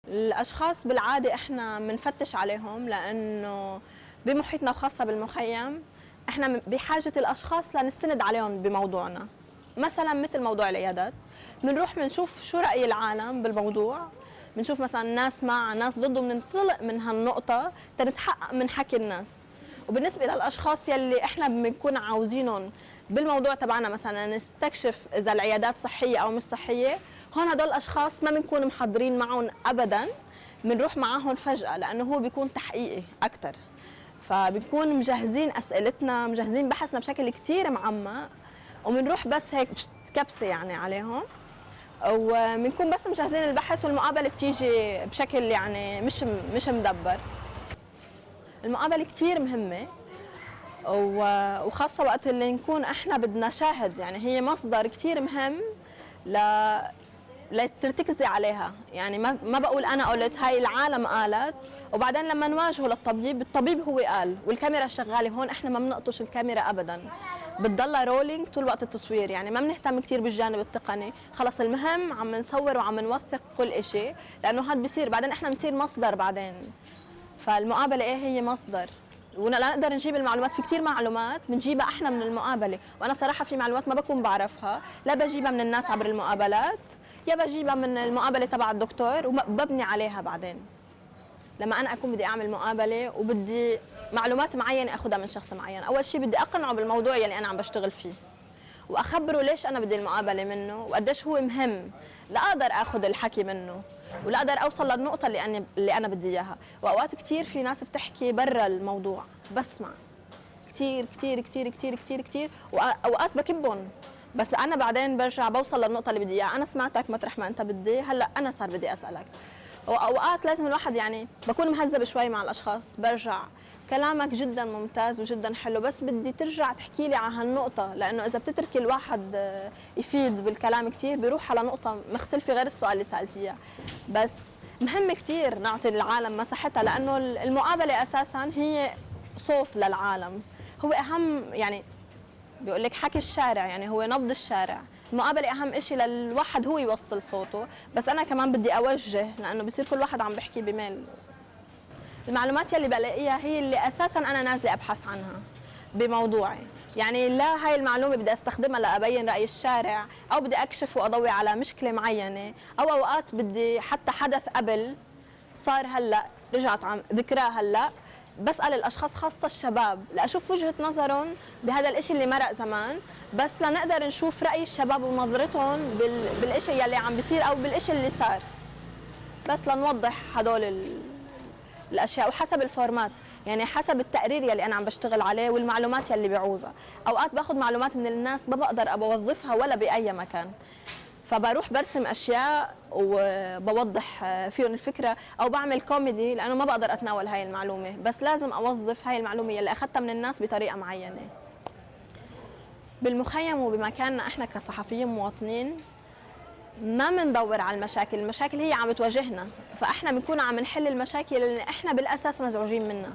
الاشخاص بالعاده احنا بنفتش عليهم لانه بمحيطنا وخاصه بالمخيم احنا بحاجه الاشخاص لنستند عليهم بموضوعنا. مثلا مثل موضوع العيادات، بنروح بنشوف شو راي العالم بالموضوع، بنشوف مثلا ناس مع ناس ضده، بننطلق من هالنقطه تنتحقق من حكي الناس. وبالنسبه للاشخاص يلي احنا بنكون عاوزينهم بالموضوع تبعنا، مثلا نستكشف اذا العيادات صحيه او مش صحيه، هون هدول الاشخاص ما بنكون محضرين معهم ابدا، بنروح معهم فجاه لانه هو بيكون تحقيقي اكثر. فبنكون مجهزين اسئلتنا، مجهزين بحثنا بشكل كثير معمق، وبنروح بس هيك كبسه يعني عليهم، وبنكون بس مجهزين البحث، والمقابله بتيجي بشكل يعني مش مدبر. المقابله كثير مهمه، وخاصه وقت اللي نكون احنا بدنا شاهد، يعني هي مصدر كثير مهم ل لترتكزي عليها. يعني ما بقول انا قلت، هاي العالم قالت، وبعدين لما نواجهه للطبيب، الطبيب هو قال والكاميرا شغاله. هون احنا ما بنقطش الكاميرا ابدا، بتضلها رولينج طول وقت التصوير. يعني ما بنهتم كثير بالجانب التقني، خلص المهم عم نصور وعم نوثق كل شيء، لانه هذا بصير بعدين احنا بنصير مصدر بعدين. فالمقابله ايه هي مصدر، ولا نقدر نجيب المعلومات. في كثير معلومات بنجيبها احنا من المقابله، وانا صراحه في معلومات ما بكون بعرفها، لا بجيبها من الناس عبر المقابلات، يا بجيبها من المقابله تبع الدكتور وببني عليها بعدين. لما انا اكون بدي اعمل مقابله وبدي معلومات معينه اخذها من شخص معين، اول شيء بدي اقنعه بالموضوع يلي انا عم بشتغل فيه، واخبره ليش انا بدي المقابله منه وقديش هو مهم، لا اقدر اخذ الحكي منه ولا اقدر اوصل للنقطه اللي انا بدي اياها. واوقات كثير في ناس بتحكي برا الموضوع، بسمع كثير كثير كثير كثير كثير كثير، واوقات بكبهم، بس انا بعدين برجع بوصل للنقطه اللي بدي اياها. انا سمعتك مطرح ما انت بدي، هلا انا صار بدي اسالك. واوقات لازم الواحد يعني بكون مهذبه شوي مع الاشخاص، برجع كلامك جدا ممتاز وجدا حلو، بس بدي ترجع تحكي لي على هالنقطه، لانه اذا بتتركي الواحد يفيد بالكلام كثير بيروح على نقطه مختلفه غير السؤال اللي سالتيه اياه. بس مهم كثير نعطي العالم مساحتها، لانه المقابله اساسا هي صوت للعالم، هو اهم. يعني بيقول لك حكي الشارع يعني هو نبض الشارع. المقابله اهم شيء للواحد هو يوصل صوته، بس انا كمان بدي اوجه، لانه بصير كل واحد عم بيحكي بميل. المعلومات يلي بلاقيها هي اللي اساسا انا نازله ابحث عنها بموضوعي. يعني لا هاي المعلومه بدي استخدمها لابين راي الشارع، او بدي اكشف واضوي على مشكله معينه، او اوقات بدي حتى حدث قبل صار هلا رجعت عم ذكراه هلا، بسأل الأشخاص خاصة الشباب لأشوف وجهة نظرهم بهذا الإشي اللي مرق زمان، بس لنقدر نشوف رأي الشباب ونظرتهم بالإشي يلي عم بيصير أو بالإشي اللي صار، بس لنوضح هدول الأشياء. وحسب الفورمات، يعني حسب التقرير يلي أنا عم بشتغل عليه والمعلومات يلي بعوزها. أوقات باخذ معلومات من الناس ما بقدر أوظفها ولا بأي مكان، فبروح برسم اشياء وبوضح فيهم الفكره، او بعمل كوميدي لانه ما بقدر اتناول هاي المعلومه، بس لازم اوظف هاي المعلومه اللي اخذتها من الناس بطريقه معينه. بالمخيم وبمكاننا احنا كصحفيين مواطنين ما بندور على المشاكل، المشاكل هي عم بتواجهنا، فاحنا بنكون عم نحل المشاكل اللي احنا بالاساس مزعوجين منها.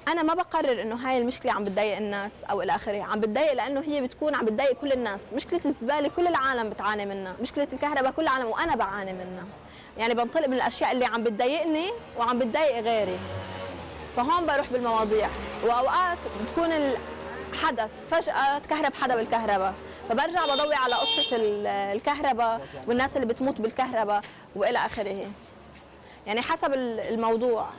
انا ما بقرر انه هاي المشكله عم بتضايق الناس او الى اخره، عم بتضايق لانه هي بتكون عم بتضايق كل الناس. مشكله الزباله كل العالم بتعاني منها، مشكله الكهرباء كل العالم وانا بعاني منها. يعني بنطلق من الاشياء اللي عم بتضايقني وعم بتضايق غيري، فهون بروح بالمواضيع. واوقات بتكون الحدث فجاه تكهرب حدا بالكهرباء، فبرجع بضوي على قصه الكهرباء والناس اللي بتموت بالكهرباء والى اخره. يعني حسب الموضوع.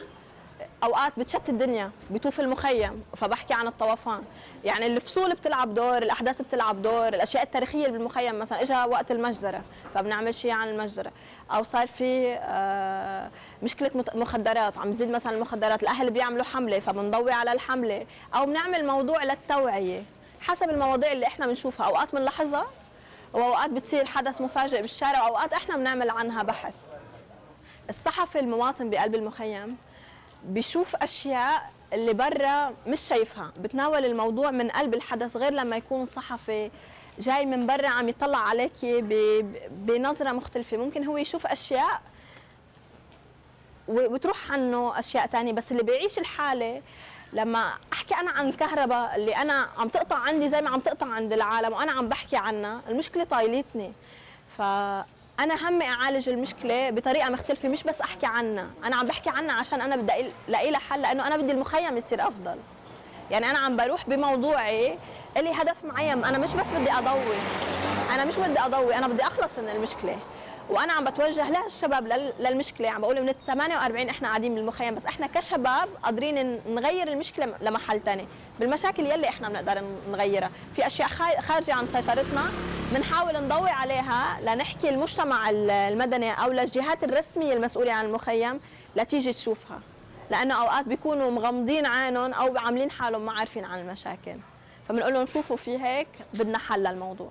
اوقات بتشتت الدنيا بطوف المخيم، فبحكي عن الطوفان. يعني الفصول بتلعب دور، الاحداث بتلعب دور، الاشياء التاريخيه اللي بالمخيم، مثلا اجى وقت المجزره فبنعمل شيء عن المجزره، او صار في مشكله مخدرات، عم تزيد مثلا المخدرات، الاهل بيعملوا حمله فبنضوي على الحمله، او بنعمل موضوع للتوعيه. حسب المواضيع اللي احنا بنشوفها، اوقات بنلاحظها واوقات بتصير حدث مفاجئ بالشارع، واوقات احنا بنعمل عنها بحث. الصحفي المواطن بقلب المخيم بيشوف اشياء اللي برا مش شايفها، بتناول الموضوع من قلب الحدث، غير لما يكون صحفي جاي من برا عم يطلع عليك بنظرة مختلفة. ممكن هو يشوف اشياء وتروح عنه اشياء ثانيه، بس اللي بيعيش الحالة لما احكي انا عن الكهرباء اللي انا عم تقطع عندي زي ما عم تقطع عند العالم وانا عم بحكي عنها، المشكلة طايلتني. انا همي اعالج المشكله بطريقه مختلفه، مش بس احكي عنها، انا عم بحكي عنها عشان انا بدي الاقي لها حل، لانه انا بدي المخيم يصير افضل. يعني انا عم بروح بموضوعي الي هدف معين، انا مش بس بدي اضوي، انا بدي اخلص من المشكله. وانا عم بتوجه للشباب للمشكله، عم بقول من ال 48 احنا قاعدين بالمخيم، بس احنا كشباب قادرين نغير المشكله لمحل ثاني، بالمشاكل يلي احنا بنقدر نغيرها، في اشياء خارجه عن سيطرتنا بنحاول نضوي عليها لنحكي المجتمع المدني او للجهات الرسميه المسؤوله عن المخيم لتيجي تشوفها، لانه اوقات بيكونوا مغمضين عينهم او عاملين حالهم ما عارفين عن المشاكل، فبنقول لهم شوفوا في هيك بدنا حل للموضوع.